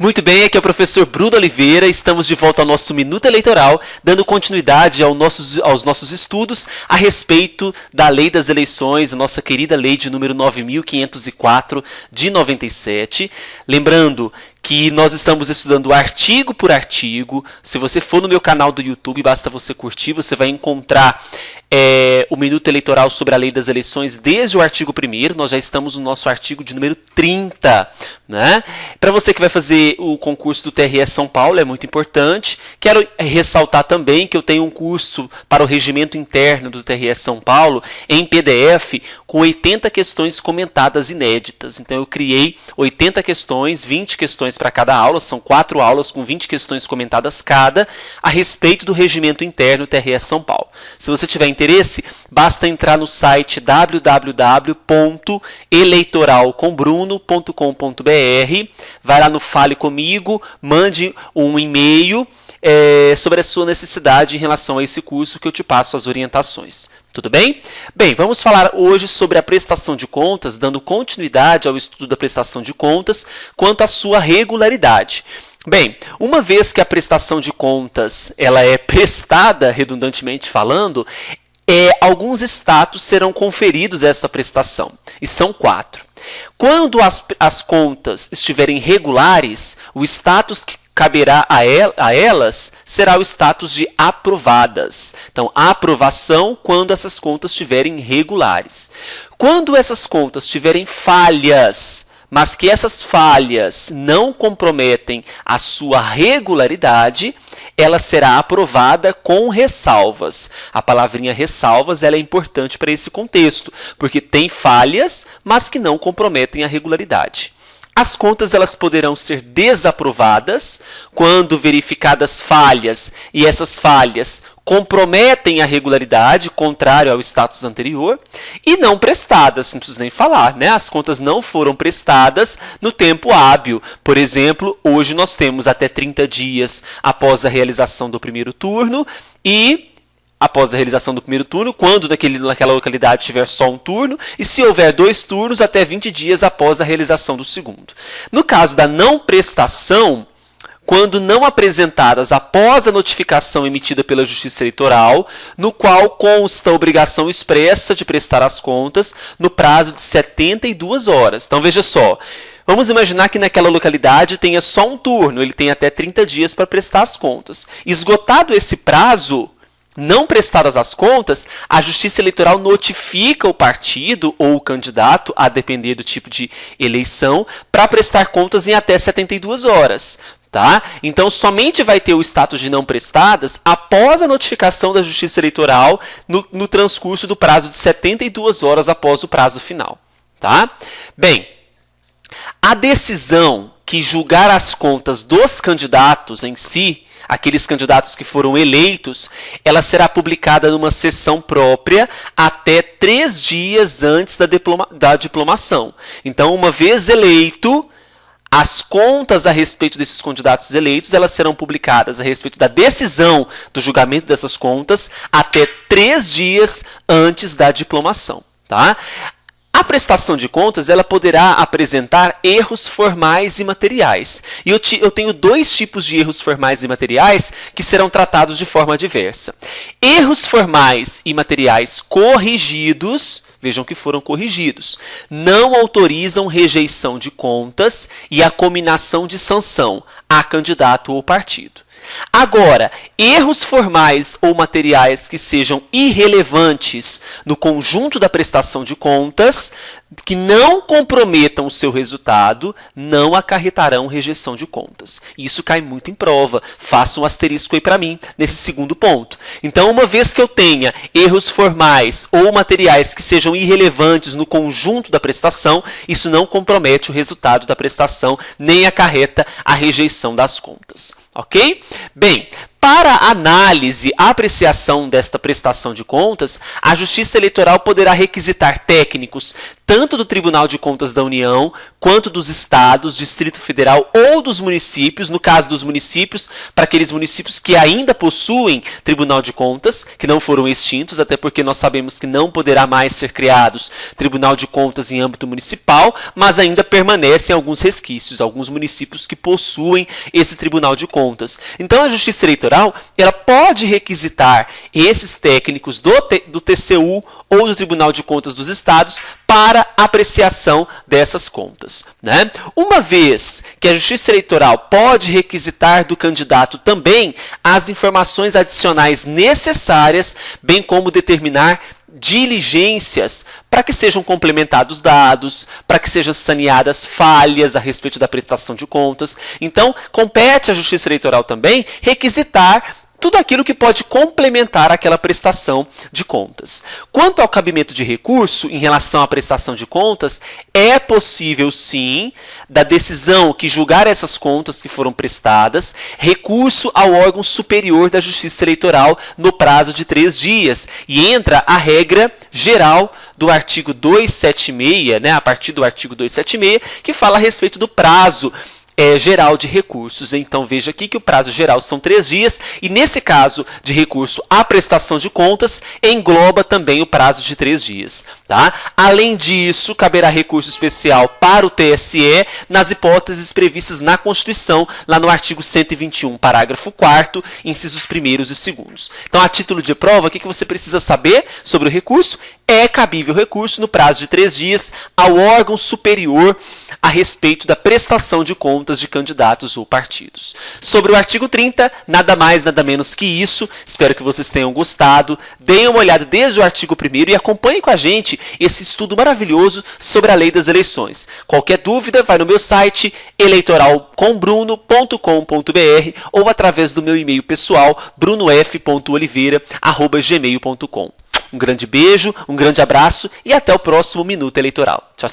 Muito bem, aqui é o professor Bruno Oliveira, estamos de volta ao nosso Minuto Eleitoral, dando continuidade aos nossos estudos a respeito da Lei das Eleições, a nossa querida Lei de número 9.504 de 97. Lembrando que nós estamos estudando artigo por artigo. Se você for no meu canal do YouTube, basta você curtir, você vai encontrar o Minuto Eleitoral sobre a Lei das Eleições desde o artigo 1º. Nós já estamos no nosso artigo de número 30. Né? Para você que vai fazer o concurso do TRE São Paulo, é muito importante. Quero ressaltar também que eu tenho um curso para o regimento interno do TRE São Paulo em PDF com 80 questões comentadas inéditas. Então eu criei 80 questões, 20 questões para cada aula, são 4 aulas com 20 questões comentadas cada, a respeito do regimento interno do TRE São Paulo. Se você tiver interesse, basta entrar no site www.eleitoralcombruno.com.br, vai lá no Fale Comigo, mande um e-mail sobre a sua necessidade em relação a esse curso que eu te passo as orientações. Tudo bem? Bem, vamos falar hoje sobre a prestação de contas, dando continuidade ao estudo da prestação de contas quanto à sua regularidade. Bem, uma vez que a prestação de contas ela é prestada, redundantemente falando, alguns status serão conferidos a essa prestação, e são 4. Quando as contas estiverem regulares, o status que caberá a elas será o status de aprovadas. Então, a aprovação quando essas contas estiverem regulares. Quando essas contas tiverem falhas, mas que essas falhas não comprometem a sua regularidade, ela será aprovada com ressalvas. A palavrinha ressalvas ela é importante para esse contexto, porque tem falhas, mas que não comprometem a regularidade. As contas elas poderão ser desaprovadas quando verificadas falhas e essas falhas comprometem a regularidade, contrário ao status anterior, e não prestadas, não preciso nem falar, né? As contas não foram prestadas no tempo hábil. Por exemplo, hoje nós temos até 30 dias após a realização do primeiro turno e após a realização do primeiro turno, quando naquela localidade tiver só um turno, e se houver 2 turnos, até 20 dias após a realização do segundo. No caso da não prestação, quando não apresentadas após a notificação emitida pela Justiça Eleitoral, no qual consta a obrigação expressa de prestar as contas no prazo de 72 horas. Então, veja só. Vamos imaginar que naquela localidade tenha só um turno, ele tem até 30 dias para prestar as contas. Esgotado esse prazo, não prestadas as contas, a Justiça Eleitoral notifica o partido ou o candidato, a depender do tipo de eleição, para prestar contas em até 72 horas. Tá? Então, somente vai ter o status de não prestadas após a notificação da Justiça Eleitoral no transcurso do prazo de 72 horas após o prazo final. Tá? Bem, a decisão que julgar as contas dos candidatos em si, aqueles candidatos que foram eleitos, ela será publicada numa sessão própria até 3 dias antes da diplomação. Então, uma vez eleito, as contas a respeito desses candidatos eleitos, elas serão publicadas a respeito da decisão do julgamento dessas contas até 3 dias antes da diplomação. Tá? A prestação de contas ela poderá apresentar erros formais e materiais. E eu tenho 2 tipos de erros formais e materiais que serão tratados de forma diversa. Erros formais e materiais corrigidos, vejam que foram corrigidos, não autorizam rejeição de contas e a cominação de sanção a candidato ou partido. Agora, erros formais ou materiais que sejam irrelevantes no conjunto da prestação de contas, que não comprometam o seu resultado, não acarretarão rejeição de contas. Isso cai muito em prova. Faça um asterisco aí para mim, nesse segundo ponto. Então, uma vez que eu tenha erros formais ou materiais que sejam irrelevantes no conjunto da prestação, isso não compromete o resultado da prestação, nem acarreta a rejeição das contas. Ok? Bem, Para análise, apreciação desta prestação de contas, a Justiça Eleitoral poderá requisitar técnicos tanto do Tribunal de Contas da União, quanto dos estados, Distrito Federal ou dos municípios, no caso dos municípios, para aqueles municípios que ainda possuem Tribunal de Contas, que não foram extintos, até porque nós sabemos que não poderá mais ser criados Tribunal de Contas em âmbito municipal, mas ainda permanecem alguns resquícios, alguns municípios que possuem esse Tribunal de Contas. Então a Justiça Eleitoral, ela pode requisitar esses técnicos do TCU ou do Tribunal de Contas dos estados para apreciação dessas contas, né? Uma vez que a Justiça Eleitoral pode requisitar do candidato também as informações adicionais necessárias, bem como determinar diligências para que sejam complementados dados, para que sejam saneadas falhas a respeito da prestação de contas. Então, compete à Justiça Eleitoral também requisitar tudo aquilo que pode complementar aquela prestação de contas. Quanto ao cabimento de recurso em relação à prestação de contas, é possível sim, da decisão que julgar essas contas que foram prestadas, recurso ao órgão superior da Justiça Eleitoral no prazo de 3 dias. E entra a regra geral do artigo 276, né, a partir do artigo 276, que fala a respeito do prazo geral de recursos. Então veja aqui que o prazo geral são 3 dias e nesse caso de recurso à prestação de contas engloba também o prazo de 3 dias. Tá? Além disso, caberá recurso especial para o TSE nas hipóteses previstas na Constituição, lá no artigo 121, parágrafo 4º, incisos 1º e 2º. Então, a título de prova, o que você precisa saber sobre o recurso? É cabível recurso no prazo de 3 dias ao órgão superior a respeito da prestação de contas de candidatos ou partidos. Sobre o artigo 30, nada mais, nada menos que isso. Espero que vocês tenham gostado. Deem uma olhada desde o artigo 1º e acompanhem com a gente esse estudo maravilhoso sobre a lei das eleições. Qualquer dúvida, vai no meu site eleitoralcombruno.com.br ou através do meu e-mail pessoal brunof.oliveira@gmail.com. Um grande beijo, um grande abraço e até o próximo Minuto Eleitoral. Tchau, tchau.